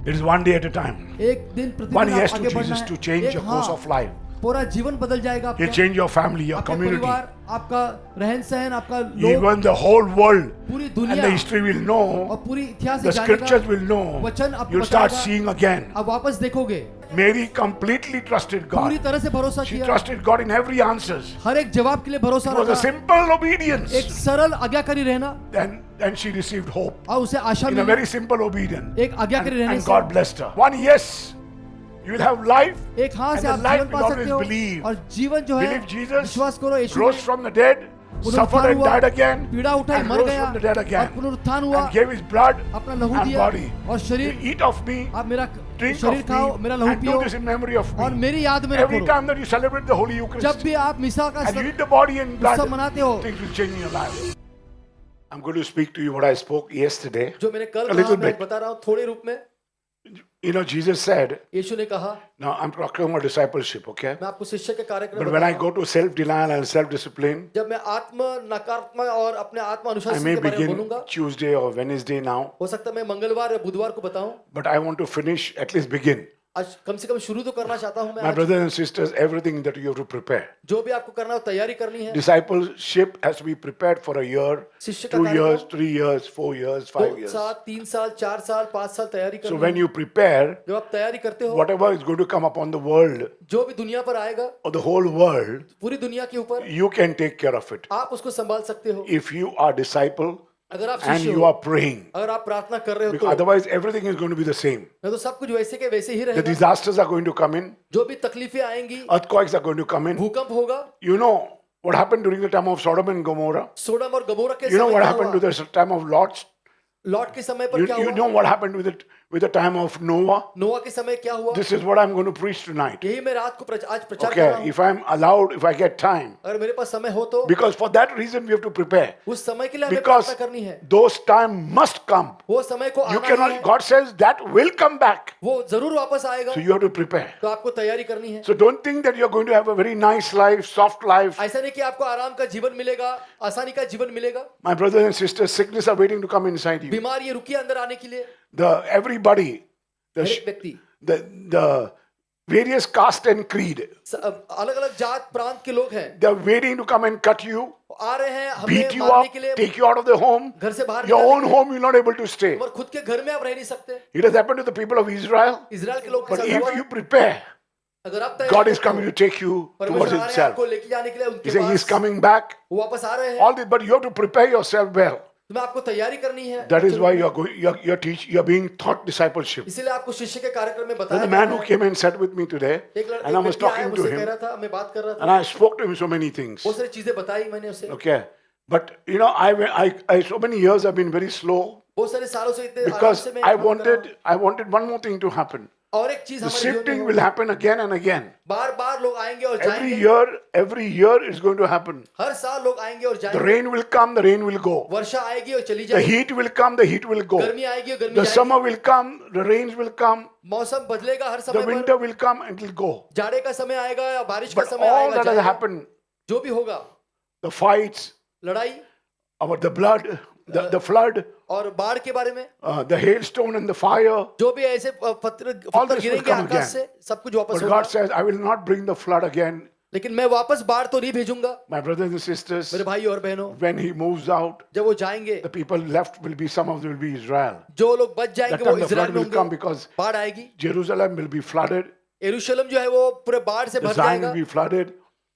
It is one day at a time. एक दिन प्रतिदिन One आप yes to आगे बढ़ना Jesus है। to change एक your course of life. पूरा जीवन बदल जाएगा आपका। He'll change your family, your आपका community. परिवार, आपका रहन सहन, आपका लोग, Even the whole world पूरी and दुनिया the history will और know. पूरी इतिहास The जानेगा। scriptures will know. वचन आपको You'll start बताएगा। seeing again. आप वापस देखोगे। Mary completely trusted पूरी God. तरह से भरोसा She किया। trusted God in every answers. हर एक जवाब के लिए भरोसा It was a रखा। simple obedience. एक सरल आज्ञाकारी रहना Then she received hope और उसे आशा in a milli. very simple obedience. एक आज्ञाकारी रहने And से God blessed her. One yes, you will have life. एक हाँ से And आप the life जीवन पा will सकते always हो believe. और जीवन जो है Believe Jesus विश्वास करो यीशु rose में from the dead, suffered पुनरुत्थान and हुआ, died again, पीड़ा उठाई and मर rose गया from the dead और again, पुनरुत्थान हुआ, and gave his blood अपना लहू and दिया body. और शरीर Eat of me, आप मेरा drink शरीर of खाओ, मेरा me, लहू and do पियो this in memory of और me. मेरी याद में Every रखो। time that you celebrate the Holy जब Eucharist भी आप मिसा का and you eat the body and blood, उत्सव मनाते हो, things will change in your life. I'm going to speak to you what I spoke yesterday. जो मैंने कल A कहा little मैं bit. बता रहा हूँ थोड़े रूप में। You know, Jesus said, यीशु ने कहा, now I'm talking about discipleship, okay? मैं आपको शिष्य के कार्यक्रम But में when बता I रहा go हूँ। to self-denial and self-discipline, जब मैं आत्म नकारात्मक और अपने आत्म I अनुशासन may के बारे में begin बोलूंगा, Tuesday or Wednesday now, हो सकता है मैं मंगलवार या बुधवार को बताऊं। but I want to finish, at least begin. आज कम से कम शुरू तो करना चाहता हूं मैं My आज। brothers and sisters, everything that you have to prepare. जो भी आपको करना है वो तैयारी करनी है। Discipleship has to be prepared for a year, शिष्य का 2 years, कार्यक्रम 3 years, 4 years, 5 2 years. साल, 3 साल, 4 साल, 5 साल तैयारी So करनी when है। you prepare, जब आप तैयारी करते हो, whatever is going to come upon the world जो भी दुनिया पर आएगा, or the whole world, पूरी दुनिया के ऊपर you can take care of it. आप उसको संभाल सकते हो। If you are disciple अगर आप and शिष्य you हो, are praying, अगर आप प्रार्थना कर रहे हो because तो otherwise everything is going to be the same. नहीं तो सब कुछ वैसे के वैसे ही The रहेगा। disasters are going to come in, जो भी तकलीफें आएंगी, earthquakes are going to come in. भूकंप होगा। You know what happened during the time of Sodom and Gomorrah? सोडम और गमोरा के You know समय what क्या happened to हुआ? the time of Lot? Lot के समय पर You, क्या you हुआ? know what happened with the time of Noah? नोआ के समय क्या हुआ? This is what I'm going to preach tonight. यही मैं रात को आज प्रचार कर रहा Okay, हूँ। if I'm allowed, if I get time. अगर मेरे पास समय हो तो Because for that reason we have to prepare. उस समय के लिए हमें Because प्रार्थना करनी है। those time must come. वो समय को You आना ही cannot, है। God says that will come back. वो जरूर वापस आएगा। So you have to prepare. तो आपको तैयारी करनी है। So don't think that you're going to have a very nice life, soft life. ऐसा नहीं कि आपको आराम का जीवन मिलेगा, आसानी का जीवन मिलेगा। My brothers and sisters, sickness are waiting to come inside you. बीमार ये रुकी अंदर आने के लिए। Everybody, हर एक व्यक्ति the various caste and creed, अलग-अलग जात प्रांत के लोग हैं। they're waiting to come and cut you, आ रहे हैं हमें beat you मारने up, के लिए। take you out of the home. घर से बाहर Your निकालने own के लिए। home you're not able to stay. और खुद के घर में आप रह नहीं सकते। It has happened to the people of Israel. Israel के लोग के But साथ हुआ if है। you prepare, अगर आप God तैयारी is coming to take you towards परमेश्वर आ रहे हैं Himself. आपको लेके जाने के लिए He उनके says He's पास। coming back. वो वापस आ रहे हैं। All this, but you have to prepare yourself well. तुम्हें आपको तैयारी करनी है। That is why you're being taught discipleship. इसीलिए आपको शिष्य के कार्यक्रम में There's बताया a man गया who है। came and sat with me today, and I was व्यक्ति आया, talking to मुझसे कह him, रहा था, मैं बात कर रहा and था। I spoke to him so many things. बहुत सारी चीजें बताई मैंने उसे। Okay, but you know, I so many years I've been very slow बहुत सारे सालों से इतने आराम because से मैं I काम कर रहा हूँ। wanted one more thing to happen. और एक चीज The हमारे जीवन shifting में will होगी। happen again and again. बार-बार लोग आएंगे और Every जाएंगे। year is going to happen. हर साल लोग आएंगे और The जाएंगे। rain will come, the rain will go. वर्षा आएगी और चली The जाएगी। heat will come, the heat will go. गर्मी आएगी और गर्मी The जाएगी। summer will come, the rains will come, मौसम बदलेगा हर the समय पर। winter will come, and it will go. जाड़े का समय आएगा या बारिश का But समय all आएगा, that has जाएगा। happened, जो भी होगा, the fights, लड़ाई about the blood, the flood, और बाढ़ के बारे में, the hailstone and the fire. जो भी ऐसे पत्थर All this will गिरेंगे come आकाश again. से, सब कुछ वापस But होगा। God says, I will not bring the flood again. लेकिन मैं वापस बाढ़ तो नहीं भेजूंगा। My brothers and sisters, मेरे भाई और बहनों, when He moves out, जब वो जाएंगे, the people left will be, some of them will be Israel. जो लोग बच That जाएंगे वो time the इजराइल flood में will come होंगे। because बाढ़ आएगी। Jerusalem will be flooded, यरूशलेम जो है वो पूरे बाढ़ से the भर Zion जाएगा। will be flooded,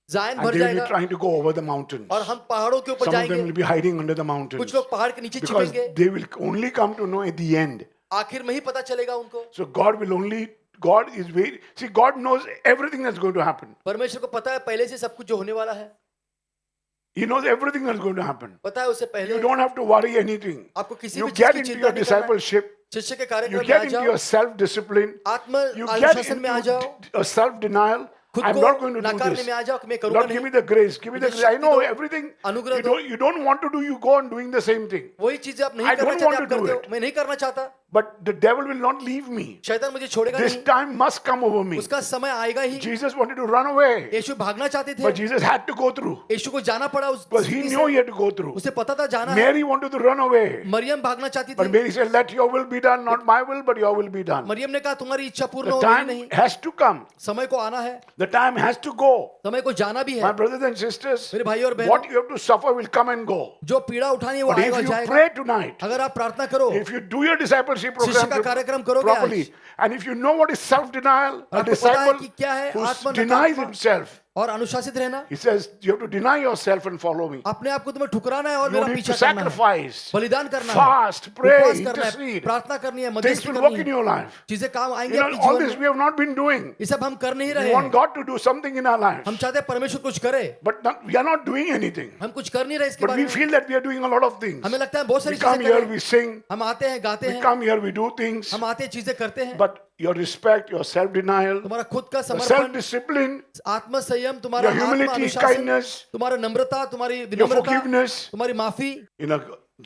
जायन and भर they will be जाएगा trying to go over the mountains. और हम पहाड़ों के ऊपर Some of them जाएंगे। will be hiding under the mountains कुछ लोग पहाड़ के नीचे because छिपेंगे। they will only come to know at the end. आखिर में ही पता चलेगा उनको। So God is very, see, God knows everything that's going to happen. परमेश्वर को पता है पहले से सब कुछ जो होने वाला है। He knows everything that's going to happen. पता है उससे पहले। You don't have to worry anything. आपको किसी You भी चीज get की into चिंता your नहीं करना है। discipleship, शिष्य के you कार्यक्रम में get आ into जाओ। your self-discipline, आत्म you get अनुशासन में आ जाओ। into a self-denial. खुद I'm को not going to do नकारने this. में आ जाओ कि मैं करूंगा Lord, give me नहीं। the grace. Give me the मुझे grace. I शक्ति know दो, everything. अनुग्रह दो। You don't want to do, you go on doing the same thing. वही चीजें आप नहीं I करना don't चाहते want आप to do करते हो। it. मैं नहीं करना चाहता। But the devil will not leave me. शैतान मुझे छोड़ेगा This नहीं, time must come over me. उसका समय आएगा ही। Jesus wanted to run away, यीशु भागना चाहते थे, but Jesus had to go through यीशु को जाना पड़ा उस because he स्थिति knew से। he had to go through. उसे पता था जाना है। Mary wanted to run away, Maryam भागना चाहती but थी, Mary said, "Let your will be done, not my will, but your will be done." Maryam ने कहा तुम्हारी इच्छा पूर्ण The हो, मेरी time नहीं। has to come. समय को आना है, The time has to go. समय को जाना भी My है। brothers and sisters, मेरे भाई और बहनों, what you have to suffer will come and go. जो पीड़ा उठानी है वो But आएगा if you जाएगा। pray tonight, अगर आप प्रार्थना करो, if you do your discipleship शिष्य का program कार्यक्रम करोगे properly, आज, and if you know what is self-denial, a आपको पता है disciple कि क्या है who आत्म denies नकारात्मक himself, और अनुशासित रहना, he says, you have to deny yourself and follow me. अपने आप को तुम्हें ठुकराना है और You मेरा need पीछा to करना है, sacrifice, बलिदान करना है, fast, pray, उपवास करना है, intercede. प्रार्थना करनी है, Things मध्यस्थी will work करनी in है, your life. चीजें काम आएंगी You आपके know, all जीवन this में। we have not been doing. ये सब हम कर नहीं We रहे want हैं, God to do something in our lives, हम चाहते हैं परमेश्वर कुछ करे, but we are not doing anything. हम कुछ कर नहीं रहे इसके But बारे we में। feel that we are doing a lot of things. हमें लगता है बहुत We सारी come चीजें here, करें, we sing, हम आते हैं गाते we हैं, come here, we do things. हम आते हैं चीजें करते हैं, But your respect, your self-denial, तुम्हारा खुद का your समर्पण, self-discipline, आत्म संयम, तुम्हारा your आत्म humility, अनुशासन, kindness, तुम्हारा नम्रता, तुम्हारी your विनम्रता, forgiveness. तुम्हारी माफी।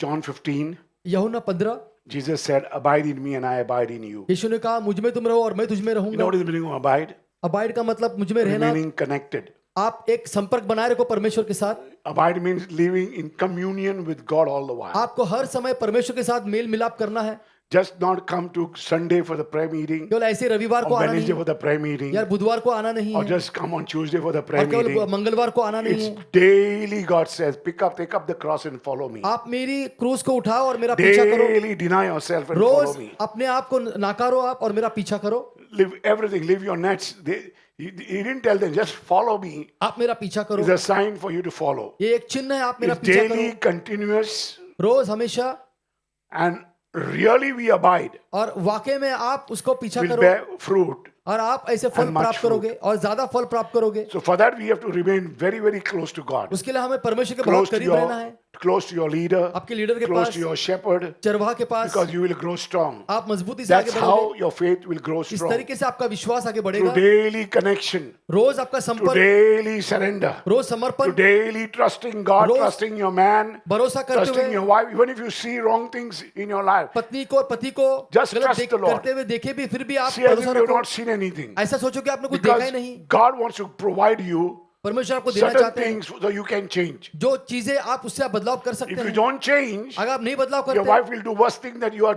John 15, यूहन्ना 15, Jesus said, "Abide in me and I abide in you." यीशु ने कहा मुझ में तुम रहो और मैं तुझ में You know रहूंगा। what is the meaning of abide? Abide का मतलब मुझ में रहना, Remaining connected. आप एक संपर्क बनाए रखो परमेश्वर के साथ। Abide means living in communion with God all the while. आपको हर समय परमेश्वर के साथ मेल मिलाप करना है, Just not come to Sunday for the prayer meeting, केवल ऐसे रविवार को or आना Wednesday नहीं, for the prayer meeting, यार बुधवार को आना नहीं or है, just come on Tuesday for the prayer और केवल meeting. मंगलवार को आना नहीं It's है। daily, God says, take up the cross and follow me. आप मेरी क्रूस को उठाओ और मेरा पीछा करो, Daily deny yourself and follow rose me. अपने आप को नाकारो आप और मेरा पीछा करो। Live everything, live your nets. He didn't tell them, just follow me. आप मेरा पीछा करो, It's a sign for you to follow. ये एक चिन्ह है, आप मेरा It's पीछा daily, करो, continuous, रोज हमेशा, and really we abide. और वाकई में आप उसको पीछा Will करो bear fruit. और आप ऐसे फल And much प्राप्त करोगे और ज्यादा फल प्राप्त करोगे। So for that we have to remain very, very close to God. उसके लिए हमें परमेश्वर के Close बहुत to करीब रहना है, close to your leader, आपके लीडर के close pass, to your shepherd, चरवाह के पास, because you will grow strong. आप मजबूती से आगे That's how बढ़ोगे। your faith will grow इस strong. तरीके से आपका विश्वास आगे Through बढ़ेगा, daily connection, रोज आपका through संपर्क, daily surrender, रोज through समर्पण, daily trusting God, rose trusting your man, भरोसा करते trusting हुए, your wife, even if you see wrong things in your life. पत्नी को पति को Just गलत trust the Lord. करते हुए देखे भी फिर भी आप See as if भरोसा you have रखो, not seen anything. ऐसा सोचो कि आपने कुछ देखा Because ही नहीं। God wants to provide you परमेश्वर आपको देना certain चाहते हैं things so you can change. जो चीजें आप उससे आप बदलाव कर सकते If you हैं। don't change, अगर आप नहीं बदलाव your करते, wife will do worst thing that you are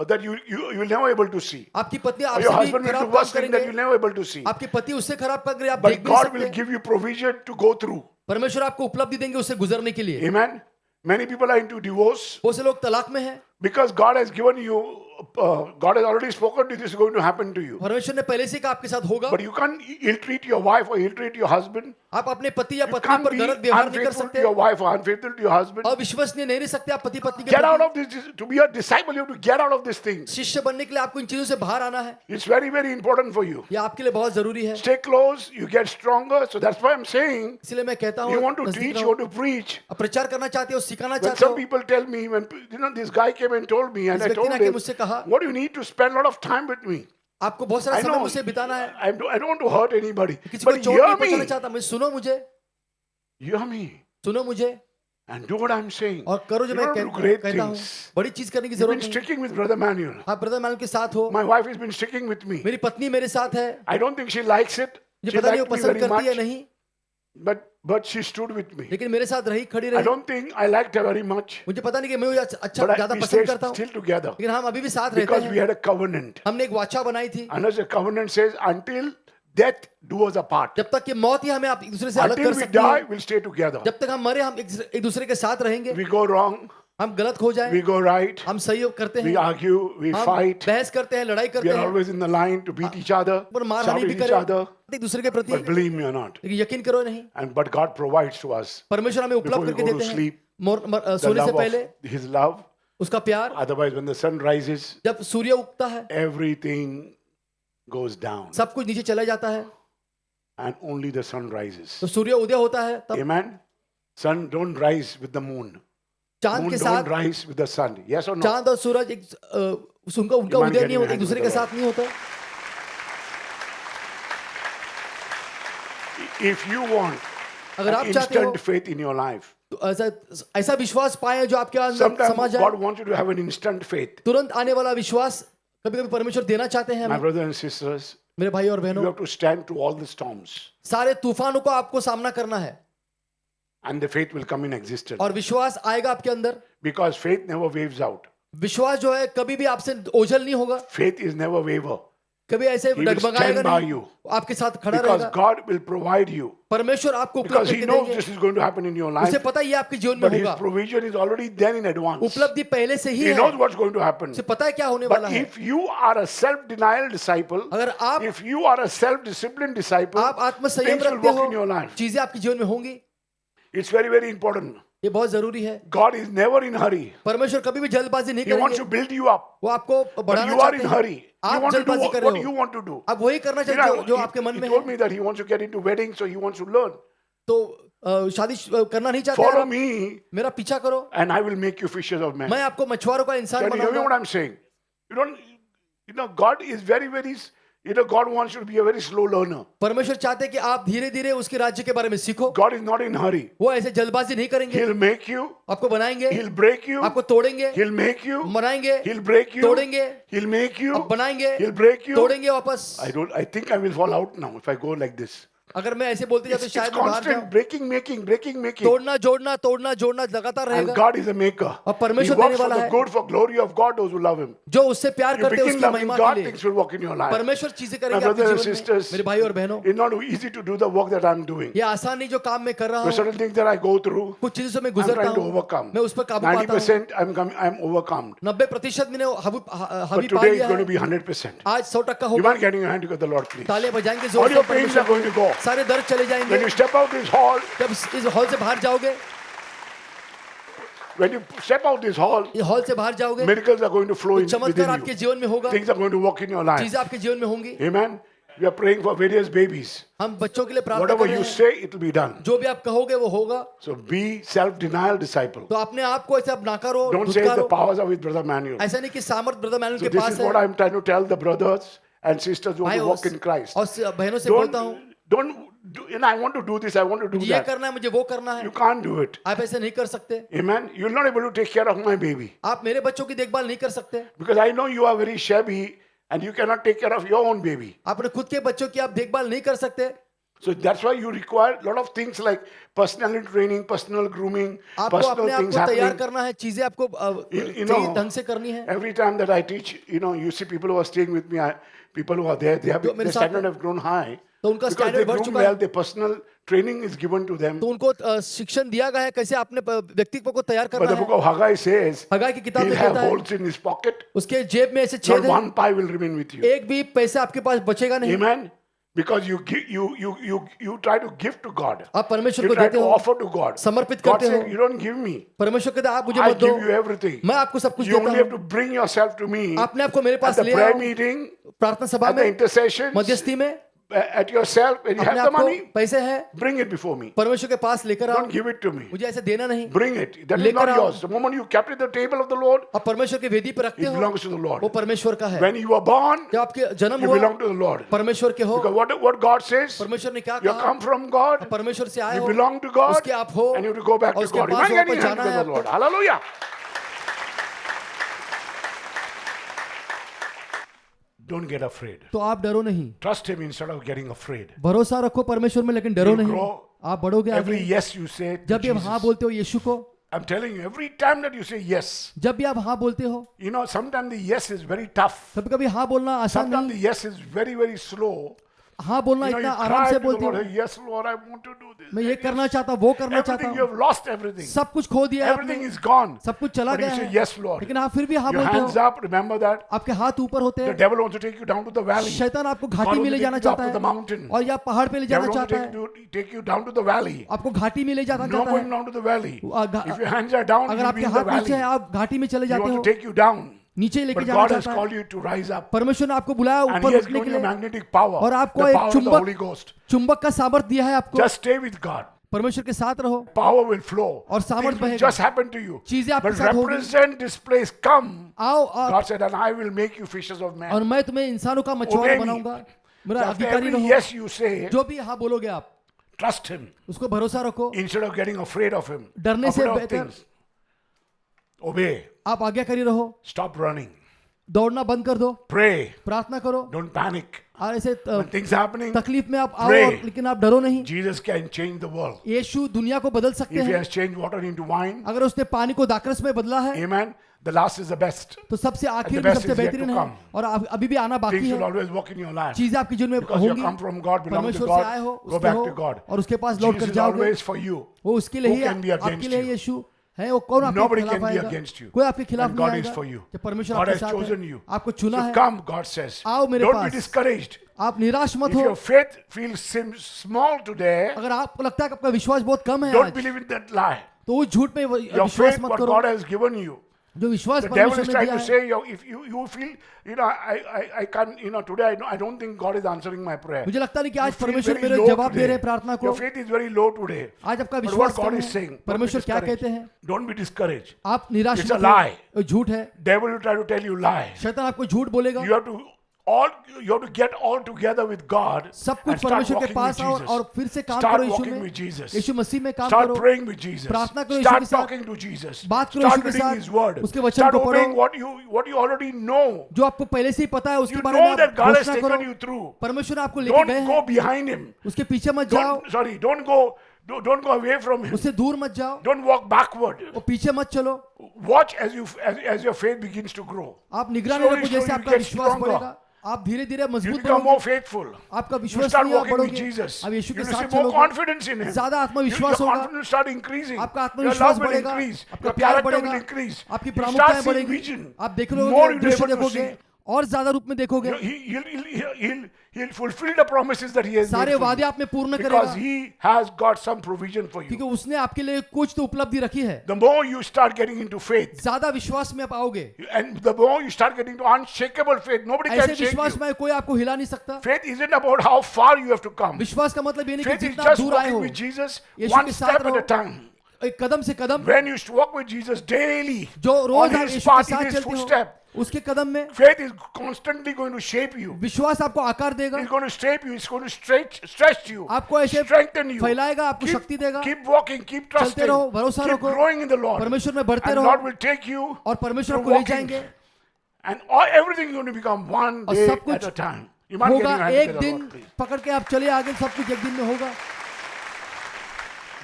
that you will never able to see. आपकी पत्नी Or your आपसे भी husband will do खराब काम worst thing that करेंगे, you'll never able to see. आपके पति उससे खराब काम करें, आप देख But भी नहीं God will सकते। give you provision to go through. परमेश्वर आपको उपलब्धि देंगे उससे गुजरने के लिए। Amen. Many people are into divorce बहुत से लोग तलाक में हैं, because God has given you, God has already spoken to you, this is going to happen to you. परमेश्वर ने पहले से कहा आपके साथ होगा। But you can't ill-treat your wife or ill-treat your husband. आप अपने पति या You पत्नी can't पर be गलत व्यवहार नहीं कर unfaithful to सकते, your wife or unfaithful to your husband. अविश्वसनीय नहीं रह सकते आप पति पत्नी के Get out प्रति। of this. To be a disciple, you have to get out of these things. शिष्य बनने के लिए आपको इन चीजों से बाहर आना है, It's very, very important for you. ये आपके लिए बहुत जरूरी है। Stay close, you get stronger. So that's why I'm saying, इसलिए मैं कहता you हूँ want to नजदीक teach, you रहो। want to preach. आप प्रचार करना चाहते हो, सिखाना When चाहते some हो, people tell me, when this guy came and told me, and इस I व्यक्ति told ने आके him, मुझसे कहा, what do you need to spend a lot of time with me? आपको बहुत सारा I समय know मुझसे बिताना है, I don't want to hurt anybody, किसी को but चोट hear नहीं पहुंचाना me, चाहता, मुझे सुनो, मुझे hear me, सुनो मुझे and do what I'm saying. और करो जो You मैं don't do great कहता हूँ। things. बड़ी चीज करने की You've been जरूरत नहीं। sticking with Brother Manuel. आप ब्रदर मैनुअल के साथ हो, My wife has been sticking with me. मेरी पत्नी मेरे साथ है, I don't think she likes it. मुझे She पता नहीं वो liked me पसंद very करती है much, नहीं, but she stood with me. लेकिन मेरे साथ रही, खड़ी I रही। don't think I liked her very much, मुझे पता नहीं कि मैं उसे अच्छा but ज्यादा we पसंद stayed करता हूँ, still together लेकिन हम अभी भी साथ रहते because we हैं। had a covenant. हमने एक वाचा बनाई थी, And as the covenant says, until death do us apart. जब तक कि मौत ही हमें आप एक दूसरे से अलग Until कर we सकती die, है, we'll stay together. जब तक हम मरे हम एक दूसरे के साथ रहेंगे। We go wrong, हम गलत हो जाए, we go right, हम सही करते we हैं, argue, we हम fight. बहस करते हैं, लड़ाई We करते are हैं, always in the line to beat each other, पर मार shout हानि at भी each करें other. एक दूसरे के प्रति, But believe me or not, लेकिन यकीन करो नहीं, but God provides to us परमेश्वर हमें before उपलब्ध we करके go to देते हैं sleep the सोने से love पहले of His love. उसका प्यार। Otherwise, when the sun rises, जब सूर्य उगता है everything goes down, सब कुछ नीचे चला जाता है, and only the sun rises. तो सूर्य उदय होता है तब Amen. Sun don't rise with the moon. चांद Moon के don't साथ, rise with the sun. Yes or no? चांद और सूरज उनका ईमान उदय के नहीं होता, लिए एक दूसरे के साथ नहीं होता। If you want अगर an आप चाहते हो instant faith in your life, तो ऐसा ऐसा विश्वास पाए जो आपके अंदर समा Sometimes जाए। God wants you to have an instant faith. तुरंत आने वाला विश्वास कभी कभी परमेश्वर देना चाहते हैं My हमें। brothers and sisters, मेरे भाई और you बहनों, have to stand to all the storms, सारे तूफानों को आपको सामना करना है and the faith will come in existence. और विश्वास आएगा आपके अंदर। Because faith never waves out. विश्वास जो है कभी भी आपसे ओझल नहीं होगा, Faith is never waver. कभी ऐसे will डगमगाएगा stand by नहीं, you. आपके साथ खड़ा Because रहेगा। God will provide you. परमेश्वर आपको Because उपलब्ध He करके knows देंगे। this is going to happen in your उसे life. पता है ये आपके जीवन में But His होगा, provision is already there in advance. उपलब्धि पहले से ही He है, knows what's going to happen. उसे पता है क्या होने But वाला है। if you are a self-denial disciple, अगर आप if you are a self-disciplined disciple, आत्मसंयम things will रखते work in your हो, life. चीजें आपके जीवन में होंगी। It's very, very important. ये बहुत जरूरी है। God is never in hurry. परमेश्वर कभी भी जल्दबाजी नहीं He wants to करेंगे, build you up. वो आपको But बढ़ाना you are चाहते in हैं। hurry. You आप want to do जल्दबाजी कर what रहे you हो, want to do. आप वही करना You चाहते know, हो जो आपके मन he में told है। me that he wants to get into weddings, so he wants to learn. तो शादी करना नहीं चाहते Follow आप, me, मेरा पीछा करो, and I will make you fishers of men. मैं आपको मछुआरों का इंसान Can you hear me what बनाऊंगा। I'm saying? You don't, God is very, very, God wants you to be a very slow learner. परमेश्वर चाहते हैं कि आप धीरे धीरे उसके राज्य के बारे में सीखो। God is not in hurry. वो ऐसे जल्दबाजी नहीं करेंगे, He'll make you, आपको बनाएंगे, He'll break you, आपको तोड़ेंगे, He'll make you, बनाएंगे, He'll break you, तोड़ेंगे, He'll make you, अब बनाएंगे, He'll break you. तोड़ेंगे वापस। I think I will fall out now if I go like this. अगर मैं ऐसे बोलते जाते It's शायद मैं बाहर constant जाऊं। breaking, making. तोड़ना जोड़ना तोड़ना जोड़ना लगातार And रहेगा। God is a maker. और He परमेश्वर works देने for वाला the है, good, for glory of God, those who love Him. जो उससे प्यार You करते हैं begin उसकी loving महिमा God, के लिए। things will work in your life. परमेश्वर चीजें My करेंगे आपके brothers and जीवन में। sisters, मेरे भाई और बहनों, it's not easy to do the work that I'm doing. ये आसान नहीं जो काम मैं कर रहा There are हूँ, certain things that I go through. कुछ चीजों से मैं I'm गुजरता trying to हूँ, overcome. मैं उस पर काबू पाता हूँ। 90% I'm overcome. 90% मैंने But हावी पा today लिया it's going to है, be 100%. आज 100% You होगा। mind getting your hand together, Lord, please? तालियां बजाएंगे All जोर your से, pains are going to go. सारे दर्द चले When जाएंगे। you step out this hall, जब इस हॉल से बाहर जाओगे, when you step out this hall, इस हॉल से बाहर जाओगे, miracles are going to flow in चमत्कार within आपके you. जीवन में होगा, Things are going to work in your life. चीजें आपके जीवन में होंगी। Amen. We are praying for various babies. हम बच्चों के लिए प्रार्थना Whatever कर रहे you हैं, say, it will be done. जो भी आप कहोगे वो होगा। So be self-denial disciple. तो अपने आप को ऐसे अब नाकारो, Don't say the धुतकारो। powers are with Brother Manuel. ऐसा नहीं कि सामर्थ ब्रदर मैनुअल So के this पास is what है। I'm trying to tell the brothers and sisters who want to भाई walk in Christ. और बहनों से बोलता हूँ, I want to do this, I want to do मुझे ये that. करना है, मुझे वो करना है। You can't do it. आप ऐसे नहीं कर सकते। Amen. You're not able to take care of my baby. आप मेरे बच्चों की देखभाल नहीं कर सकते। Because I know you are very shabby and you cannot take care of your own baby. अपने खुद के बच्चों की आप देखभाल नहीं कर सकते। So that's why you require a lot of things like personal training, personal grooming, आपको personal अपने आप things को तैयार happening. करना है, चीजें आपको You सही know, ढंग से करनी है। Every time that I teach, you see people who are staying with me, people who are there, जो मेरे their साथ standard हैं, have grown high. तो उनका Because they स्टैंडर्ड बढ़ groom चुका well, है, their personal training is given to them. तो उनको शिक्षण दिया गया है कैसे अपने व्यक्तित्व को तैयार But the करना book है। of Haggai says हगाई की किताब he'll में have कहता है, holes in his pocket. उसके जेब में ऐसे Not छेद है, one pie will remain with you. एक भी पैसा आपके पास बचेगा नहीं। Amen. Because you try to give to God. आप परमेश्वर You को try देते to हो, offer to God. समर्पित God करते हो। said, you don't give me. परमेश्वर कहता है आप मुझे I मत दो, give you everything. मैं आपको सब कुछ You only देता have हूँ। to bring yourself to me अपने आप को मेरे at पास the ले prayer आओ, meeting, प्रार्थना सभा at the में, intercessions, मध्यस्थी में, at yourself. When you अपने have the आप को money, पैसे है, bring it before me. परमेश्वर के पास लेकर आओ, Don't give it to me. मुझे ऐसे देना नहीं। Bring it. That is लेकर not आओ। yours. The moment you kept it at the table of the Lord, आप परमेश्वर के वेदी पर रखते it हो, belongs to the वो Lord. परमेश्वर का है। When you were born, जब आपके जन्म you हुआ, belong to the Lord. परमेश्वर के हो। Because what God says, परमेश्वर ने क्या you कहा? come from God, परमेश्वर से आए you हो, belong to God, उसके आप हो, and you have to go back और to उसके God. You pass mind getting वापस your hand जाना है together, Lord. आपको। Hallelujah. Don't get afraid. तो आप डरो नहीं, Trust Him instead of getting afraid. भरोसा रखो परमेश्वर में, लेकिन डरो You नहीं। grow. आप बढ़ोगे Every आगे। yes you say to जब भी आप हाँ Jesus. बोलते हो यीशु को, I'm telling you, every time that you say yes, जब भी आप हाँ बोलते हो, sometimes the yes is very tough. कभी कभी हाँ बोलना आसान Sometimes the नहीं, yes is very, very slow. हाँ बोलना You इतना आराम cry से to the बोलते Lord, हो, "Hey, yes, Lord, I want to do this. मैं ये करना चाहता हूँ, वो करना चाहता Everything, हूँ, you have lost everything. सब कुछ खो दिया है Everything आपने, is gone. सब कुछ चला But you गया say, है, yes, Lord. लेकिन आप फिर भी हाँ Your बोलते hands हो, up, remember that. आपके हाथ ऊपर होते The हैं। devil wants to take you down to the valley. शैतान आपको God घाटी wants में to ले take जाना you up चाहता to the है, mountain. और या पहाड़ पे ले Devil जाना wants to चाहता है, take you down to the valley. आपको घाटी में ले जाना No चाहता going है। down to the valley. घा- If your hands are down, अगर you'll be आपके in the हाथ नीचे valley. है, आप घाटी में चले He जाते wants हो, to take you down. नीचे लेके But जाना God has चाहता है। called you to rise up. परमेश्वर ने आपको बुलाया And ऊपर He has उठने के given you लिए, magnetic power. और The आपको power एक of the Holy Ghost. चुंबक का सामर्थ दिया है आपको। Just stay with God. परमेश्वर के साथ रहो, Power will flow. और सामर्थ Things will बहेगा। just happen to you. चीजें आपके But साथ होगी। represent this place. Come. आओ और God said, and I will make you fishers of men. मैं तुम्हें इंसानों का मछुआरा Obey me. बनाऊंगा, मेरा So after अधिकारी every रहो। yes you say, जो भी हाँ बोलोगे आप, Trust Him उसको भरोसा रखो, instead of getting afraid of Him. डरने से Afraid of बेहतर things. Obey. आप आज्ञाकारी रहो, Stop running. दौड़ना बंद कर दो, Pray. प्रार्थना करो। Don't panic. और ऐसे When things happening, तकलीफ में आप आओ, pray. लेकिन आप डरो नहीं। Jesus can change the world. यीशु दुनिया को बदल सकते If He हैं। has changed water into wine, अगर उसने पानी को दाखरस में बदला है, amen, the last is the best. तो सबसे आखिर the में best सबसे is yet बेहतरीन to है, come. और अभी भी आना बाकी Things will है। always walk in your life. चीजें आपके जीवन में Because you have होंगी, come from God, belong to परमेश्वर से आए God, हो, go उसके back हो, to God. और उसके पास लौट कर Jesus is जाओगे। always for you. वो उसके लिए Who ही can be आपके against लिए you? यीशु है। वो कौन आपके Nobody खिलाफ can be आएगा? against you. कोई आपके खिलाफ And नहीं God is आएगा। for you. जब परमेश्वर God आपके has साथ chosen है, you. आपको चुना So है। come, God says. आओ मेरे Don't be पास। discouraged. आप निराश मत If हो। your faith feels small today, अगर आपको लगता है कि आपका विश्वास बहुत कम है don't आज, believe in that lie. तो उस झूठ में Your विश्वास faith, मत what करो। God has given you. जो विश्वास The devil परमेश्वर is ने trying दिया to है, say, if you feel, I can't, today I don't think God is answering my prayer. मुझे लगता नहीं कि You आज feel परमेश्वर very मेरे low जवाब दे today. रहे हैं प्रार्थना को। Your faith is very low today. आज आपका But विश्वास what God कम is है। saying, परमेश्वर क्या don't be कहते हैं? discouraged. Don't be discouraged. आप निराश It's a मत lie. हो, झूठ है। Devil will try to tell you lie. शैतान आपको झूठ बोलेगा। You have to get all together with God सब and कुछ start परमेश्वर के walking with पास आओ Jesus. और फिर से काम Start करो यीशु walking में। with Jesus. यीशु मसीह में काम Start करो। praying with Jesus. प्रार्थना करो यीशु Start के साथ। talking to Jesus. बात करो Start यीशु के reading साथ। His word. उसके वचन Start को पढ़ो। obeying what you already know. जो आपको पहले से ही पता है उसके You बारे में know आप that God has घोषणा taken करो। you through. परमेश्वर ने आपको लेके गए Don't go हैं, behind Him. उसके पीछे मत जाओ, Don't go away from Him. उससे दूर मत जाओ, Don't walk backward. और पीछे मत चलो। Watch as your faith begins to grow. आप निगरानी Slowly, रखो, जैसे slowly आपका you get विश्वास stronger. बढ़ेगा, आप धीरे धीरे You मजबूत become more बनोगे, faithful. आपका You विश्वास start नहीं आप walking with बढ़ोगे, Jesus. आप You यीशु के साथ receive more चलोगे, confidence in Him. ज्यादा Your आत्मविश्वास होगा, confidence will start increasing. आपका Your आत्मविश्वास love will बढ़ेगा, increase. आपका Your प्यार character will बढ़ेगा, increase. आपकी You start प्रामुख्यताएं seeing बढ़ेगी, vision. आप देख More लोगे, you'll be दृश्य able to देखोगे see. और ज्यादा रूप में देखोगे। He'll fulfill the promises that He has सारे made for वादे you. आप में पूर्ण Because करेगा, He has got some provision for क्योंकि you. उसने आपके लिए कुछ तो उपलब्धि रखी है। The more you start getting into faith, ज्यादा विश्वास में आप आओगे, and the more you start getting into unshakable faith, nobody ऐसे can shake विश्वास you. में कोई आपको हिला नहीं सकता। Faith isn't about how far you have to come. विश्वास का मतलब ये नहीं कि Faith is जितना just दूर आए walking हो, with Jesus यीशु one के साथ step at रहो, a time. एक कदम से कदम, When you walk with Jesus daily, जो on रोज आप His यीशु के path, in साथ His चलते हो, footstep, उसके कदम में faith is constantly going to shape you. विश्वास आपको आकार देगा, It's going to shape you. It's going to stretch you, आपको ऐसे strengthen you. फैलाएगा, आपको शक्ति देगा। Keep walking, keep trusting, रहो, भरोसा keep रखो, growing in the Lord. परमेश्वर में बढ़ते And रहो, Lord will take you और परमेश्वर through आपको ले walking. जाएंगे, And everything is going to become one और day सब कुछ at a time. You mind getting होगा, your hand एक together, दिन Lord, please. पकड़ के आप चले आगे, सब कुछ एक दिन में होगा।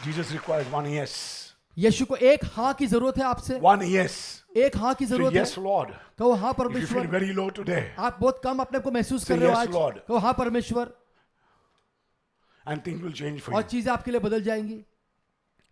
Jesus requires one yes. यीशु को एक हाँ की जरूरत है आपसे, One yes. एक हाँ की So जरूरत yes, है। Lord. कहो हाँ If you feel परमेश्वर, very low today, आप बहुत कम अपने को महसूस Say कर रहे हो yes, आज, Lord. कहो हाँ परमेश्वर, and things will change for और you. चीजें आपके लिए बदल जाएंगी।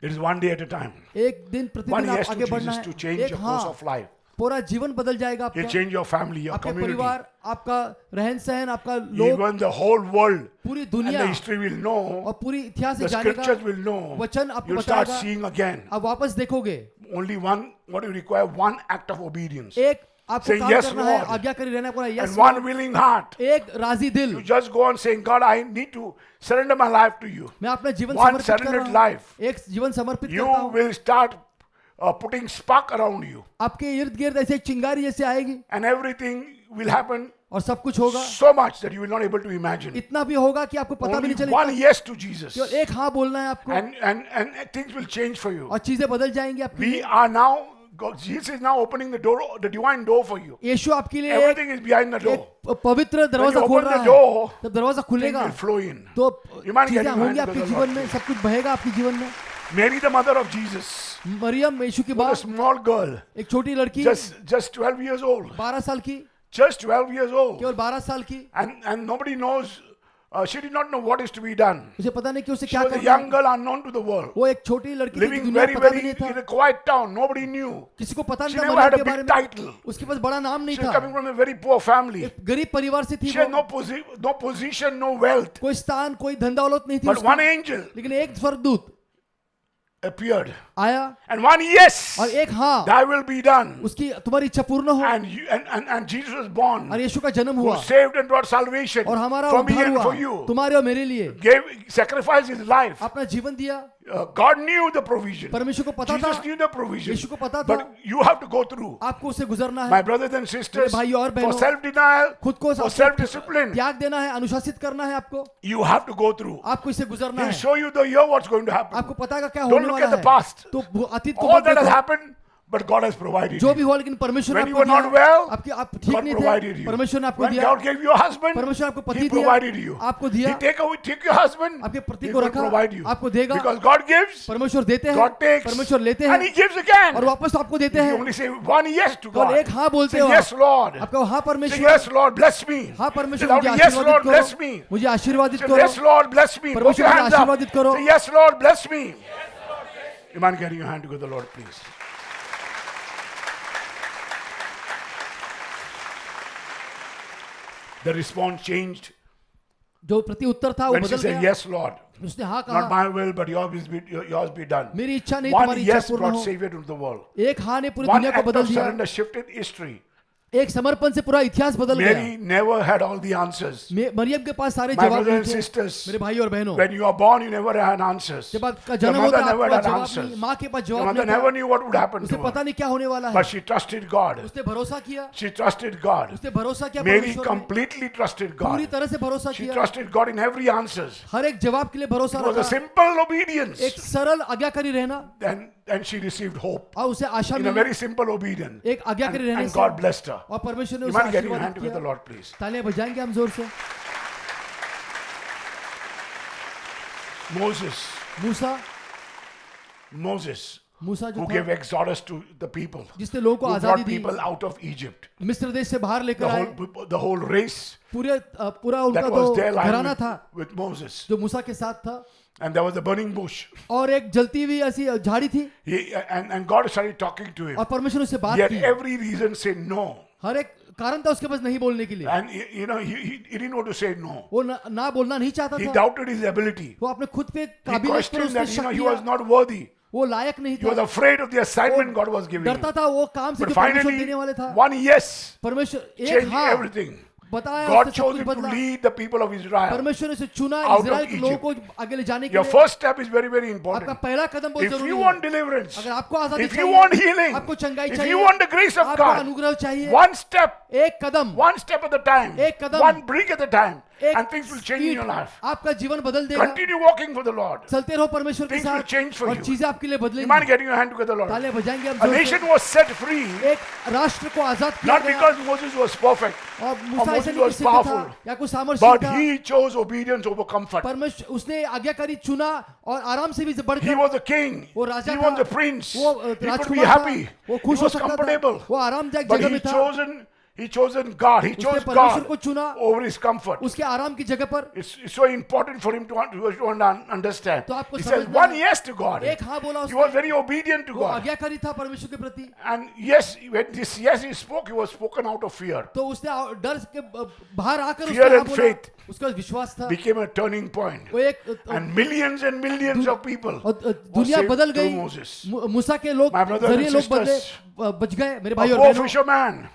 It is one day at a time. एक दिन One प्रतिदिन आप yes to आगे बढ़ना Jesus to है, change एक your course हाँ, of life. पूरा जीवन बदल जाएगा He'll आपका, change your family, your आपके community. परिवार, आपका रहन सहन, आपका लोग, Even the whole world पूरी and दुनिया the history will know. और पूरी इतिहास The जानेगा, scriptures will know. वचन आपको You'll start बताएगा, seeing again. आप वापस देखोगे। Only one, what you require, one act of obedience. एक आपको Say काम yes, करना है, Lord. आज्ञाकारी रहना पड़ा, And yes, one willing heart. एक राजी दिल, You just go on saying, God, I need to surrender my life to you. मैं अपना जीवन One समर्पित कर surrendered रहा हूँ, life. एक जीवन समर्पित You करता हूँ, will start putting spark around you. आपके इर्द गिर्द ऐसे चिंगारी जैसे आएगी, And everything will happen और सब कुछ होगा, so much that you will not able to imagine. इतना भी होगा कि आपको पता भी Only नहीं चलेगा। one yes to Jesus. केवल एक हाँ बोलना है आपको, And things will change for you. और चीजें बदल जाएंगी आपकी। We are now, Jesus is now opening the door, the divine door for you. यीशु आपके लिए Everything is behind the door. एक पवित्र दरवाजा you खोल open रहा the है, door, जब दरवाजा Things खुलेगा will flow in. तो You mind चीजें getting होंगी behind आपके the जीवन Lord, में, please. सब कुछ बहेगा आपके जीवन में। Mary, the mother of Jesus, Maryam यीशु की was a बात, small girl, एक छोटी लड़की, just 12 years old. 12 साल की, Just 12 years old. केवल 12 साल की, And nobody knows, she did not know what is to be done. उसे पता नहीं कि उसे She क्या was a करना young है। girl unknown to the world. वो एक छोटी लड़की थी, Living दुनिया very, पता भी very नहीं था, in a quiet town. Nobody knew. किसी को पता She नहीं था never had मरियम a के बारे big में, title. उसके पास बड़ा नाम नहीं She was था, coming from a very poor family. एक गरीब परिवार से थी She had वो, no position, no wealth. कोई स्थान, कोई धन दौलत नहीं थी But one उसकी, angel लेकिन एक स्वर्गदूत appeared. आया And one yes, और एक हाँ, thy will be done. उसकी तुम्हारी इच्छा पूर्ण हो, And Jesus was born, और यीशु का जन्म who हुआ, saved and brought salvation और हमारा for me उद्धार and हुआ for you. तुम्हारे और मेरे लिए, Gave, sacrificed his life. अपना जीवन दिया, God knew the provision. परमेश्वर को पता Jesus था, knew the provision. यीशु को पता था, But you have to go through. आपको उसे गुजरना My है। brothers and sisters, मेरे भाइयों और for बहनों, self-denial, खुद को for self-discipline, त्याग देना है, अनुशासित करना है आपको, you have to go through. आपको इसे गुजरना He'll है। show you the year what's going to happen. आपको पता है क्या Don't होने look वाला at the है। past. तो अतीत को All मत that has देखो, happened, but God has provided जो you. भी हुआ लेकिन परमेश्वर ने When you आपको were not दिया, well, आप ठीक God नहीं provided थे, you. परमेश्वर ने आपको When दिया, God gave you a husband, परमेश्वर आपको पति He दिया, provided you. आपको He दिया, take your husband, आपके पति He को will रखा, provide you. आपको देगा, Because God gives, परमेश्वर देते हैं, God takes, परमेश्वर लेते and He हैं gives again. और वापस आपको देते You हैं। only say one yes to केवल God. एक हाँ बोलते Say हो, yes, Lord. आपका हाँ Say परमेश्वर, yes, Lord, bless me. हाँ परमेश्वर, Say मुझे yes, Lord, आशीर्वादित bless करो, me. मुझे आशीर्वादित Say करो, yes, Lord, bless me. Put परमेश्वर your मुझे hands up. आशीर्वादित करो। Say yes, Lord, bless me. You mind getting your hand to the Lord, please. The response changed जो प्रति उत्तर था वो when she बदल said, गया। yes, Lord. उसने हाँ Not कहा, my will, but yours be done. मेरी इच्छा नहीं One तुम्हारी इच्छा yes पूर्ण brought हो। Savior to the world. एक हाँ ने पूरी One दुनिया को act बदल of दिया, surrender shifted history. एक समर्पण से पूरा इतिहास बदल गया। Mary never had all the answers. Maryam के पास सारे My जवाब brothers नहीं and थे। sisters, मेरे भाई और बहनों, when you are born, you never had answers. जब आपका Your जन्म mother होता है never आपको had जवाब answers. नहीं, माँ के पास Your जवाब mother नहीं never था, knew what would happen उसे to पता her. नहीं क्या होने वाला है। But she trusted God. उसने भरोसा किया, She trusted God. उसने भरोसा किया Mary परमेश्वर में, completely trusted पूरी God. तरह से भरोसा She किया, trusted God in every answers. हर एक जवाब के लिए भरोसा It was a रखा, simple obedience. एक सरल आज्ञाकारी रहना, And she received hope और उसे आशा in a milli, very simple obedience. एक आज्ञाकारी रहने And से, God blessed her. और परमेश्वर ने You उसे mind getting your hand आशीर्वादित to the किया। Lord, please. तालियां बजाएंगे हम जोर से। Moses, मूसा जो who था, gave exodus to the people, जिसने लोगों को who आजादी brought the, people out of Egypt. मिस्र देश से बाहर लेकर आए, The whole race पूरा उनका that तो was there घराना lying था with Moses. जो मूसा के साथ था, And there was a burning bush. और एक जलती हुई ऐसी झाड़ी थी, And God started talking to him. और परमेश्वर उससे बात He had की, every reason to say no. हर एक कारण था उसके पास नहीं बोलने के लिए, And he didn't know to say no. वो ना बोलना नहीं चाहता He था, doubted his ability. वो अपने खुद पे He काबिलियत पर questioned उसने that शक he was किया, not worthy. वो लायक नहीं He was था, afraid of the assignment God was giving him. डरता था वो काम से But जो परमेश्वर finally, देने वाले था, one yes परमेश्वर एक changed हाँ everything. बताया, God उसने सब chose कुछ him to बदला, lead the people of Israel. परमेश्वर ने उसे चुना out of इजराइल के लोगों Egypt. को आगे ले जाने के Your लिए। first step is very, very important. आपका पहला कदम बहुत If जरूरी you है। want deliverance, अगर आपको आजादी if you चाहिए, want healing, आपको चंगाई if चाहिए, you want the grace of आपको God, अनुग्रह चाहिए, one step एक कदम at a time, एक कदम, one brick at a time, एक and things will change in your ईंट life. आपका जीवन बदल देगा। Continue walking for the Lord. चलते रहो परमेश्वर के Things will साथ change for और you. चीजें आपके लिए You बदलेंगी। mind getting your hand together, Lord? तालियां बजाएंगे हम A जोर nation से। was set free एक राष्ट्र को आजाद किया not गया, because Moses was perfect, और or मूसा ऐसा Moses नहीं was कि सिद्ध था powerful, या कुछ सामर्थ्य but था, he chose obedience over comfort. परमेश्वर उसने आज्ञाकारी चुना और आराम से भी He बढ़कर was a king. वो राजा He था, was a prince. वो He could be राजकुमार था, happy. वो He खुश हो was सकता था, comfortable. वो आरामदायक But जगह में था, he chosen God. He chose परमेश्वर God को चुना over his comfort. उसके आराम की जगह पर। It's so important for him to understand. तो आपको He says समझना one है, yes to God. एक हाँ बोला He was उसने, very obedient to वो God. आज्ञाकारी था परमेश्वर के प्रति, And yes, when this yes he spoke, he was spoken out of fear. तो उसने डर के बाहर आकर Fear उसने हाँ and बोला, faith उसका विश्वास था, Became a turning point. वो एक And millions and millions of people और were दुनिया saved बदल through गई, Moses. मूसा के लोग My brothers and जरिए लोग बदले, sisters, बच गए। मेरे A भाई और poor बहनों, fisherman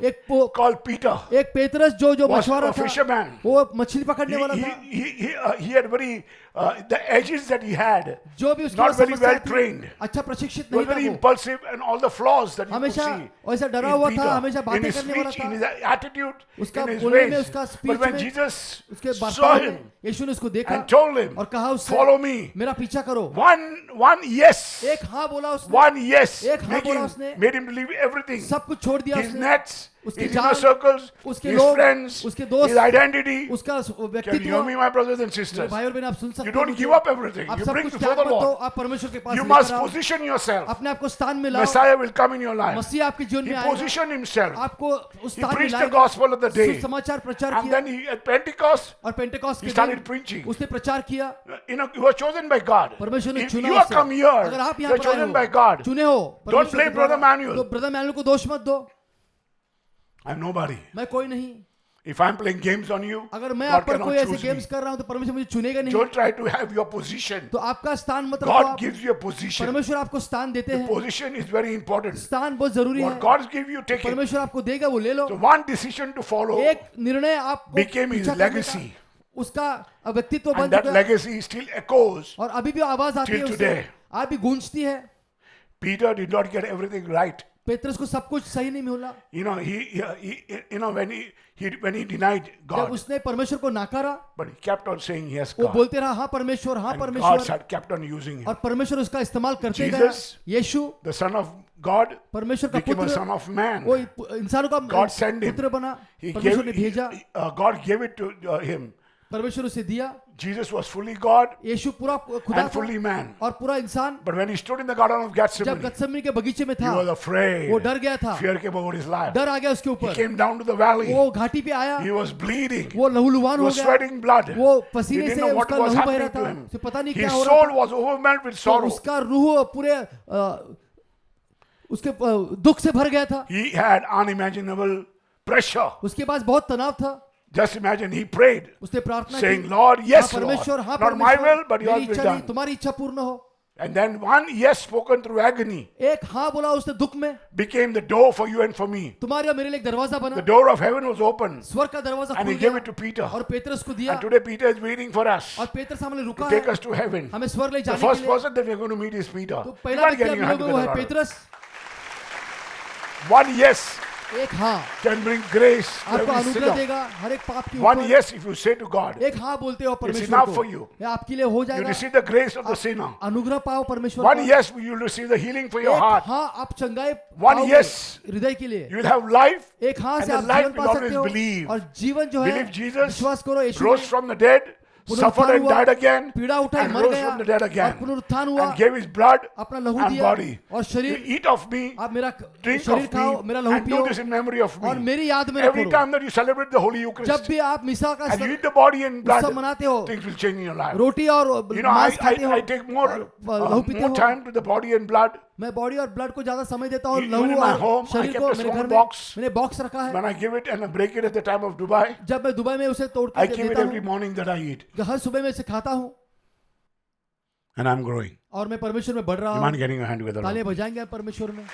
called Peter एक पेतरस जो was मछुआरा a था, fisherman. वो मछली पकड़ने वाला था, He had very the edges that he had, जो भी उसके not पास very समस्या well थी, trained. अच्छा प्रशिक्षित He was नहीं था very वो, impulsive, and all the flaws that you could हमेशा see ऐसा डरा in हुआ Peter, था, हमेशा in बातें his करने वाला speech, in था, his attitude, उसका in his बोलने में, ways. उसका But स्पीच when में, Jesus उसके saw बर्ताव में, him यीशु ने उसको देखा and told him, और कहा उससे, "Follow me," मेरा पीछा करो, one yes, एक हाँ बोला उसने, one yes, एक हाँ बोला उसने, made him believe everything. सब कुछ छोड़ दिया His उसने, nets, उसके his जाल, inner circles, उसके his लोग, friends, उसके दोस्त, his identity. उसका Can you व्यक्तित्व। hear me, my brothers and मेरे sisters? भाई और बहन, आप सुन सकते You हैं don't मुझे? give up everything. आप You सब bring कुछ before त्याग the मत दो, Lord. आप परमेश्वर के पास You लेकर must आओ, position yourself. अपने आप को स्थान में लाओ, Messiah will come in your life. मसीह आपके जीवन He में आएगा, positioned himself. आपको उस He स्थान में preached the लाएगा, gospel of the day. सुसमाचार प्रचार And किया, then at Pentecost, और पेंटेकोस्ट he के started दिन preaching. उसने प्रचार किया। He was chosen by God. परमेश्वर ने If चुना you are उसे। come here, अगर आप you यहाँ are पर आए chosen हो, by God. चुने हो Don't परमेश्वर blame के Brother द्वारा, Manuel. तो ब्रदर मैनुअल को दोष मत दो, I'm nobody. मैं कोई नहीं। If I'm playing games on you, अगर मैं God आप पर cannot कोई ऐसे choose me. गेम्स कर रहा हूँ तो परमेश्वर मुझे चुनेगा नहीं। Don't try to have your position. तो आपका स्थान मत रखो God आप, gives you a position. परमेश्वर आपको स्थान देते The हैं, position is very important. स्थान बहुत जरूरी What है, God gives you, take it. परमेश्वर आपको देगा वो ले लो। So one decision to follow, एक निर्णय आपको became his पीछा करने legacy. का, उसका व्यक्तित्व बन and that चुका है, legacy still echoes और अभी भी आवाज आती till है उससे, today. आज भी गूंजती है। Peter did not get everything right. Petrus को सब कुछ सही नहीं मिला। You know, when he denied जब God, उसने परमेश्वर को नाकारा, but he kept on saying yes, वो God. बोलते रहा हाँ परमेश्वर, हाँ And God परमेश्वर, kept on using him. और परमेश्वर उसका इस्तेमाल करते गया। Jesus, Yeshu the Son of God, परमेश्वर का became a पुत्र, son of man. वो इंसानों का God sent him. पुत्र बना, He परमेश्वर gave, ने भेजा, God gave it to him. परमेश्वर उसे दिया। Jesus was fully God यीशु पूरा खुदा and fully था man. और पूरा इंसान। But when he stood in the Garden of जब Gethsemane, गत्समनी के बगीचे में he था, was afraid. वो डर गया था, Fear came over his life. डर आ गया उसके He ऊपर, came down to the valley. वो घाटी पे आया, He was bleeding. वो लहूलुहान He हो was गया, sweating blood. वो He पसीने didn't से know what उसका was लहू बह रहा happening to था, him. उसे पता नहीं His क्या हो soul रहा था। was overwhelmed with तो sorrow. उसका रूह पूरे उसके दुख से भर गया था। He had unimaginable pressure. उसके पास बहुत तनाव था। Just imagine, he prayed, उसने प्रार्थना saying, की, Lord, yes, हाँ परमेश्वर, Lord. हाँ Not my परमेश्वर, will, but yours मेरी will इच्छा be नहीं, done. तुम्हारी इच्छा पूर्ण हो। And then one yes spoken through agony एक हाँ बोला उसने दुख में, became the door for you and for me. तुम्हारे और मेरे लिए एक दरवाजा बना, The door of heaven was open. स्वर्ग का दरवाजा And खुल he gave गया it to Peter. और पेत्रस को दिया, And today Peter is waiting for us और पेत्रस हमारे रुका to take है us to heaven. हमें स्वर्ग ले The जाने के first लिए। person that we're going to meet is Peter. तो You पहला can't व्यक्ति get आप your hand मिलोगे वो है together. पेत्रस। One yes एक हाँ can bring grace to आपको every अनुग्रह sinner. देगा हर एक पाप के One ऊपर। yes if you say to God, एक हाँ बोलते हो परमेश्वर enough for को, you. ये आपके लिए हो you जाएगा। receive the grace of the sinner. अनुग्रह पाओ परमेश्वर One का। yes, you'll receive the healing for your एक heart. हाँ आप चंगाई One पाओगे yes, हृदय के लिए। you'll have life. एक हाँ And से the आप life जीवन will पा सकते always हो believe. और जीवन जो है Believe Jesus विश्वास करो यीशु rose में from the dead, suffered and पुनरुत्थान हुआ, died again, पीड़ा उठाई and मर rose गया from the dead और again, पुनरुत्थान हुआ, and gave his blood अपना लहू and दिया body. और You शरीर, eat of me, आप मेरा drink शरीर of खाओ, me, मेरा लहू and do पियो this in memory of और me. मेरी याद में Every रखो। time that you celebrate the Holy जब Eucharist भी आप मिसा का and you eat the body and blood, उत्सव मनाते हो, things will change in your life. रोटी और You know, मांस खाते हो I take more लहू पीते हो, time to the body and blood. मैं बॉडी और ब्लड को ज्यादा समय देता हूँ। Even लहू in my और home, I शरीर kept को a मेरे small घर में box. मैंने बॉक्स रखा है। When I give it and I break it at the time of Dubai, जब मैं दुबई में उसे तोड़ I के keep it देता every हूँ, morning that I eat. हर सुबह मैं इसे खाता हूँ And I'm growing. और मैं परमेश्वर में बढ़ रहा You हूँ। mind getting your hand together? तालियां बजाएंगे आप परमेश्वर में।